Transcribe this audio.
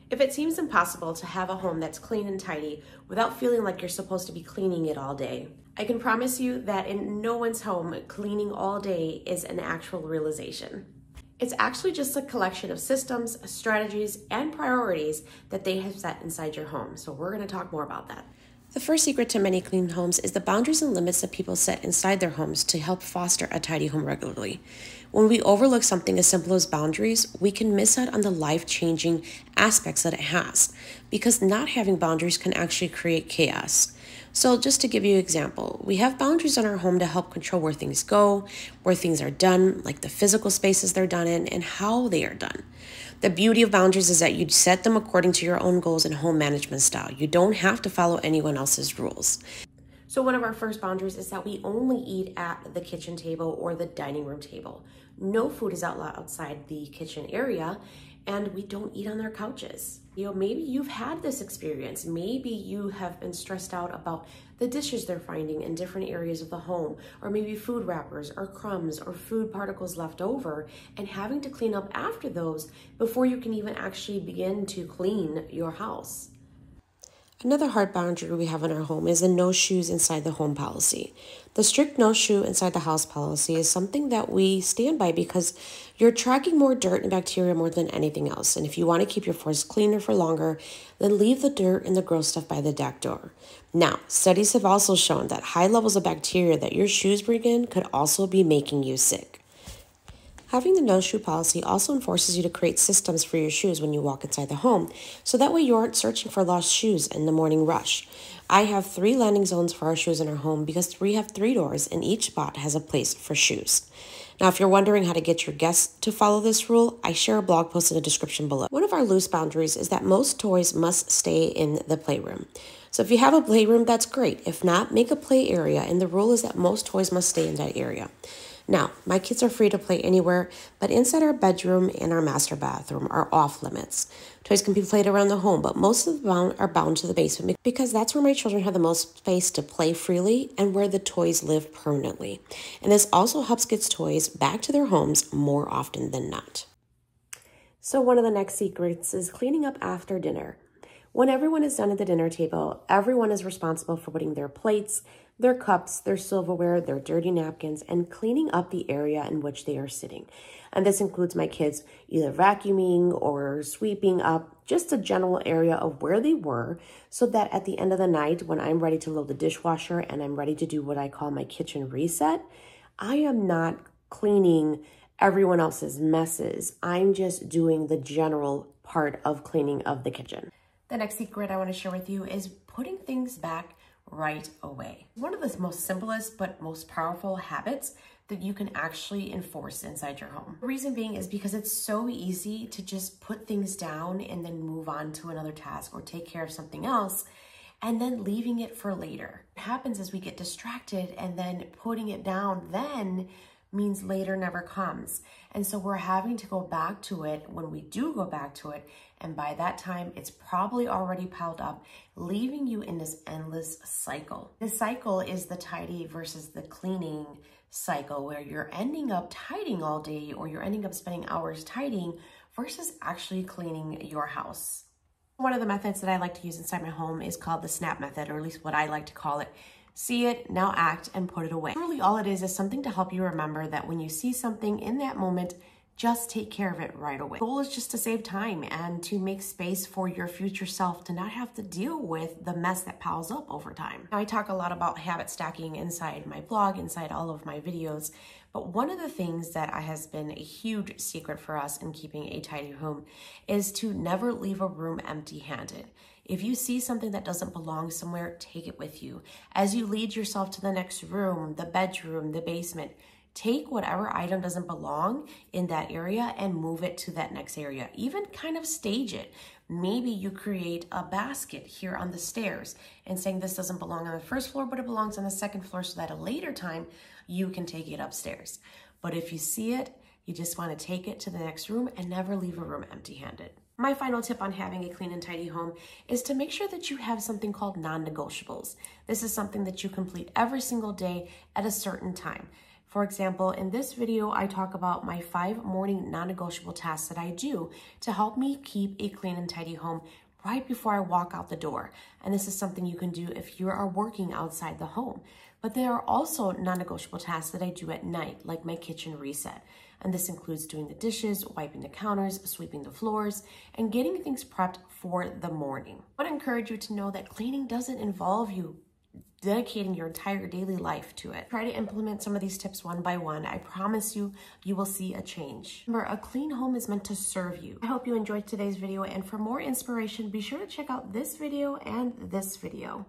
If it seems impossible to have a home that's clean and tidy without feeling like you're supposed to be cleaning it all day, I can promise you that in no one's home, cleaning all day is an actual realization. It's actually just a collection of systems, strategies, and priorities that they have set inside your home. So we're going to talk more about that. The first secret to many clean homes is the boundaries and limits that people set inside their homes to help foster a tidy home regularly. When we overlook something as simple as boundaries, we can miss out on the life-changing aspects that it has, because not having boundaries can actually create chaos. So just to give you an example, we have boundaries in our home to help control where things go, where things are done, like the physical spaces they're done in, and how they are done. The beauty of boundaries is that you set them according to your own goals and home management style. You don't have to follow anyone else's rules. So one of our first boundaries is that we only eat at the kitchen table or the dining room table. No food is allowed outside the kitchen area, and we don't eat on our couches. Maybe you've had this experience. Maybe you have been stressed out about the dishes they're finding in different areas of the home, or maybe food wrappers or crumbs or food particles left over, and having to clean up after those before you can even actually begin to clean your house. Another hard boundary we have in our home is the no shoes inside the home policy. The strict no shoe inside the house policy is something that we stand by because you're attracting more dirt and bacteria more than anything else. And if you want to keep your floors cleaner for longer, then leave the dirt and the gross stuff by the back door. Now, studies have also shown that high levels of bacteria that your shoes bring in could also be making you sick. Having the no-shoe policy also enforces you to create systems for your shoes when you walk inside the home, so that way you aren't searching for lost shoes in the morning rush. I have 3 landing zones for our shoes in our home because we have 3 doors and each spot has a place for shoes. Now, if you're wondering how to get your guests to follow this rule, I share a blog post in the description below. One of our loose boundaries is that most toys must stay in the playroom. So if you have a playroom, that's great. If not, make a play area, and the rule is that most toys must stay in that area. Now, my kids are free to play anywhere, but inside our bedroom and our master bathroom are off limits. Toys can be played around the home, but most of them are bound to the basement because that's where my children have the most space to play freely and where the toys live permanently. And this also helps get toys back to their homes more often than not. So one of the next secrets is cleaning up after dinner. When everyone is done at the dinner table, everyone is responsible for putting their plates, their cups, their silverware, their dirty napkins, and cleaning up the area in which they are sitting. And this includes my kids either vacuuming or sweeping up just a general area of where they were, so that at the end of the night, when I'm ready to load the dishwasher and I'm ready to do what I call my kitchen reset, I am not cleaning everyone else's messes. I'm just doing the general part of cleaning of the kitchen. The next secret I want to share with you is putting things back right away. One of the most simplest but most powerful habits that you can actually enforce inside your home. The reason being is because it's so easy to just put things down and then move on to another task or take care of something else and then leaving it for later. What happens is we get distracted, and then putting it down then means later never comes. And so we're having to go back to it when we do go back to it. And by that time, it's probably already piled up, leaving you in this endless cycle. This cycle is the tidy versus the cleaning cycle, where you're ending up tidying all day, or you're ending up spending hours tidying versus actually cleaning your house. One of the methods that I like to use inside my home is called the SNAP method, or at least what I like to call it. See it, now act, and put it away. Really all it is something to help you remember that when you see something in that moment, just take care of it right away. The goal is just to save time and to make space for your future self to not have to deal with the mess that piles up over time. Now, I talk a lot about habit stacking inside my blog, inside all of my videos, but one of the things that has been a huge secret for us in keeping a tidy home is to never leave a room empty-handed. If you see something that doesn't belong somewhere, take it with you. As you lead yourself to the next room, the bedroom, the basement, take whatever item doesn't belong in that area and move it to that next area. Even kind of stage it. Maybe you create a basket here on the stairs and saying this doesn't belong on the first floor, but it belongs on the second floor, so that at a later time you can take it upstairs. But if you see it, you just want to take it to the next room and never leave a room empty-handed. My final tip on having a clean and tidy home is to make sure that you have something called non-negotiables. This is something that you complete every single day at a certain time. For example, in this video, I talk about my 5 morning non-negotiable tasks that I do to help me keep a clean and tidy home right before I walk out the door. And this is something you can do if you are working outside the home. But there are also non-negotiable tasks that I do at night, like my kitchen reset. And this includes doing the dishes, wiping the counters, sweeping the floors, and getting things prepped for the morning. I want to encourage you to know that cleaning doesn't involve you dedicating your entire daily life to it. Try to implement some of these tips one by one. I promise you, you will see a change. Remember, a clean home is meant to serve you. I hope you enjoyed today's video, and for more inspiration, be sure to check out this video and this video.